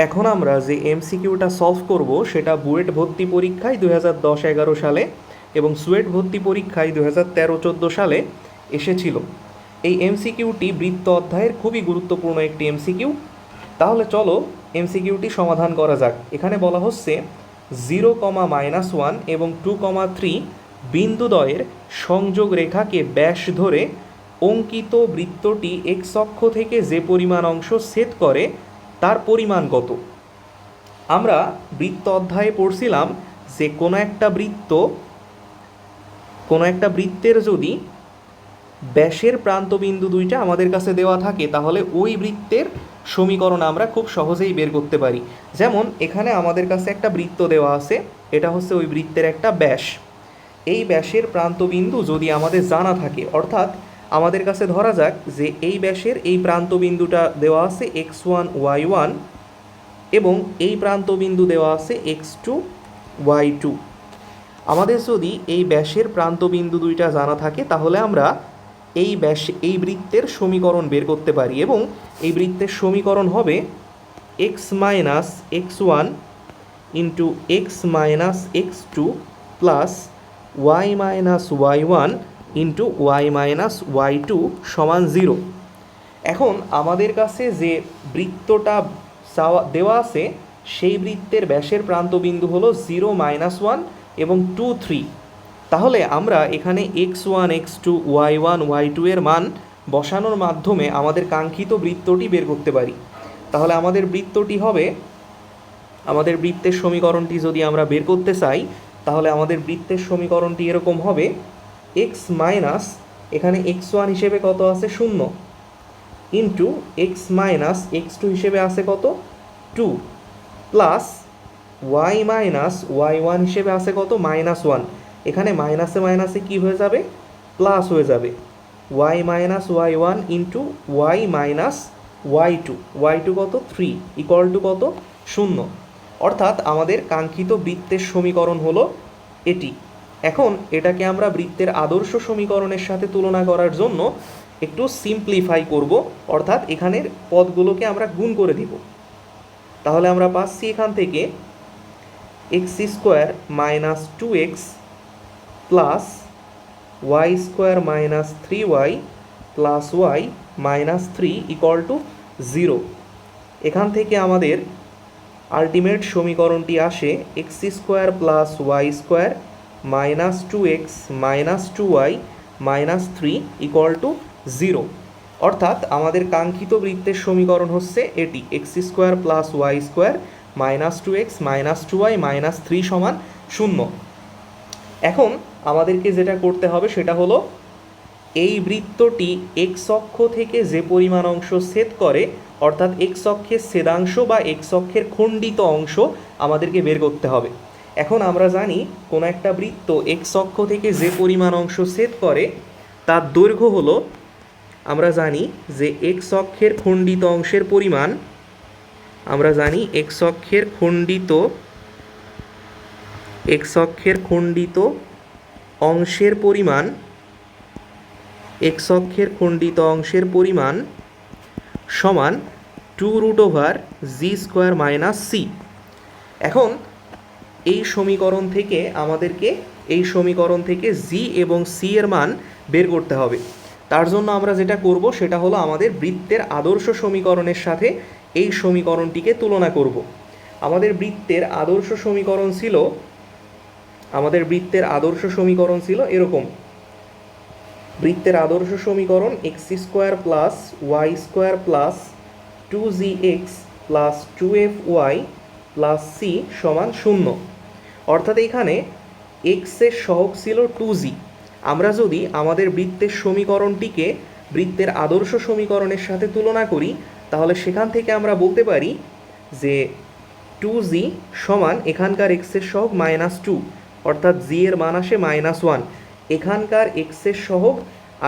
এখন আমরা যে এমসিকিউটা সলভ করব সেটা বুয়েট ভর্তি পরীক্ষায় 2010-11 সালে এবং সুয়েট ভর্তি পরীক্ষায় 2013-14 সালে এসেছিল। এই এমসিকিউটি বৃত্ত অধ্যায়ের খুবই গুরুত্বপূর্ণ একটি এমসিকিউ। তাহলে চলো এমসিকিউটি সমাধান করা যাক। এখানে বলা হচ্ছে 0,-1 এবং 2,3 বিন্দুদ্বয়ের সংযোগ রেখাকে ব্যাস ধরে অঙ্কিত বৃত্তটি এক্স অক্ষ থেকে যে পরিমাণ অংশ ছেদ করে তার পরিমাণ কত। আমরা বৃত্ত অধ্যায়ে পড়ছিলাম যে কোনো একটা বৃত্তের যদি ব্যাসের প্রান্তবিন্দু দুইটা আমাদের কাছে দেওয়া থাকে তাহলে ওই বৃত্তের সমীকরণ আমরা খুব সহজেই বের করতে পারি। যেমন এখানে আমাদের কাছে একটা বৃত্ত দেওয়া আছে, এটা হচ্ছে ওই বৃত্তের একটা ব্যাস। এই ব্যাসের প্রান্তবিন্দু যদি আমাদের জানা থাকে, অর্থাৎ আমাদের কাছে ধরা যাক যে এই ব্যাসের এই প্রান্তবিন্দুটা দেওয়া আছে x1 y1 এবং এই প্রান্তবিন্দু দেওয়া আছে x2 y2। আমাদের যদি এই ব্যাসের প্রান্তবিন্দু দুইটা জানা থাকে তাহলে আমরা এই বৃত্তের সমীকরণ বের করতে পারি এবং এই বৃত্তের সমীকরণ হবে x minus x1 into x minus x2 plus y minus y1 into y minus y2 সমান 0। এখন আমাদের কাছে যে বৃত্তটা দেওয়া আছে সেই বৃত্তের ব্যাসের প্রান্তবিন্দু হলো 0-1 এবং 2-3। তাহলে আমরা এখানে x1 x2 y1 y2 এর মান বসানোর মাধ্যমে আমাদের কাঙ্ক্ষিত বৃত্তটি বের করতে পারি। তাহলে আমাদের বৃত্তের সমীকরণটি যদি আমরা বের করতে চাই তাহলে আমাদের বৃত্তের সমীকরণটি এরকম হবে x মাইনাস এখানে x1 হিসেবে কত আছে 0 ইন্টু x মাইনাস x2 হিসেবে আছে কত 2 প্লাস y মাইনাস y1 হিসেবে আছে কত -1। এখানে মাইনাসে মাইনাসে কী হয়ে যাবে প্লাস হয়ে যাবে y minus y1 into y minus y2 কত 3 ইকুয়াল টু কত 0। অর্থাৎ আমাদের কাঙ্ক্ষিত বৃত্তের সমীকরণ হলো এটি। এখন এটাকে আমরা বৃত্তের আদর্শ সমীকরণের সাথে তুলনা করার জন্য একটু সিম্পলিফাই করব, অর্থাৎ এখানের পদগুলোকে আমরা গুণ করে দিব। তাহলে আমরা পাচ্ছি এখান থেকে x² minus 2x plus y² minus 3y plus y minus 3 equal to 0। এখান থেকে আমাদের আলটিমেট সমীকরণটি আসে x² plus y² minus 2x minus 2y minus 3 equal to 0। অর্থাৎ আমাদের কাঙ্ক্ষিত বৃত্তের সমীকরণ হচ্ছে এটি x² plus y² minus 2x minus 2y minus 3 সমান 0। এখন আমাদেরকে যেটা করতে হবে সেটা হলো এই বৃত্তটি এক্স অক্ষ থেকে যে পরিমাণ অংশ ছেদ করে, অর্থাৎ এক্স অক্ষের ছেদাংশ বা এক্স অক্ষের খণ্ডিত অংশ আমাদেরকে বের করতে হবে। এখন আমরা জানি কোনো একটা বৃত্ত এক্স অক্ষ থেকে যে পরিমাণ অংশ ছেদ করে তার দৈর্ঘ্য হলো, আমরা জানি যে এক্স অক্ষের খণ্ডিত অংশের পরিমাণ, আমরা জানি এক্স অক্ষের খণ্ডিত অংশের পরিমাণ সমান 2√g² মাইনাস c। এখন এই সমীকরণ থেকে g এবং c এর মান বের করতে হবে। তার জন্য আমরা যেটা করব সেটা হলো আমাদের বৃত্তের আদর্শ সমীকরণের সাথে এই সমীকরণটিকে তুলনা করব। আমাদের বৃত্তের আদর্শ সমীকরণ ছিল এরকম। বৃত্তের আদর্শ সমীকরণ x² plus y² plus 2gx plus 2fy plus c সমান 0। অর্থাৎ এখানে x এর সহগ ছিল 2g। আমরা যদি আমাদের বৃত্তের সমীকরণটিকে বৃত্তের আদর্শ সমীকরণের সাথে তুলনা করি তাহলে সেখান থেকে আমরা বলতে পারি যে 2g সমান এখানকার x এর সহগ -2, অর্থাৎ g এর মান আসে -1। এখানকার x এর সহগ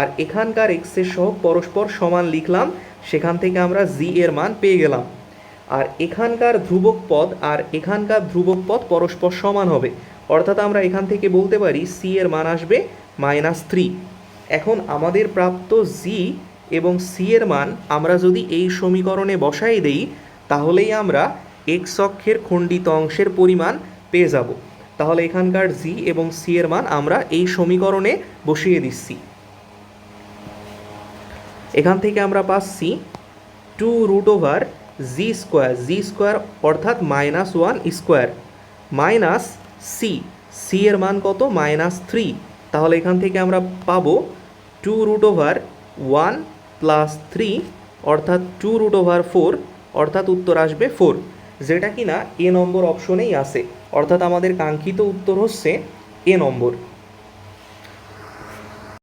আর এখানকার x এর সহগ পরস্পর সমান লিখলাম, সেখান থেকে আমরা g এর মান পেয়ে গেলাম। আর এখানকার ধ্রুবক পদ আর এখানকার ধ্রুবক পদ পরস্পর সমান হবে, অর্থাৎ আমরা এখান থেকে বলতে পারি c এর মান আসবে -3। এখন আমাদের প্রাপ্ত g এবং c এর মান আমরা যদি এই সমীকরণে বসাই দেই তাহলেই আমরা এক্স অক্ষের খণ্ডিত অংশের পরিমাণ পেয়ে যাব। তাহলে এখানকার জি এবং সি এর মান আমরা এই সমীকরণে বসিয়ে দিচ্ছি। এখান থেকে আমরা পাচ্ছি 2√g², জি স্কোয়ার অর্থাৎ -1² মাইনাস সি এর মান কত, -3। তাহলে এখান থেকে আমরা পাবো 2√1 + 3 অর্থাৎ 2√4, অর্থাৎ উত্তর আসবে 4, যেটা কিনা এ নম্বর অপশনেই আছে। অর্থাৎ আমাদের কাঙ্ক্ষিত উত্তর হচ্ছে এ নম্বর।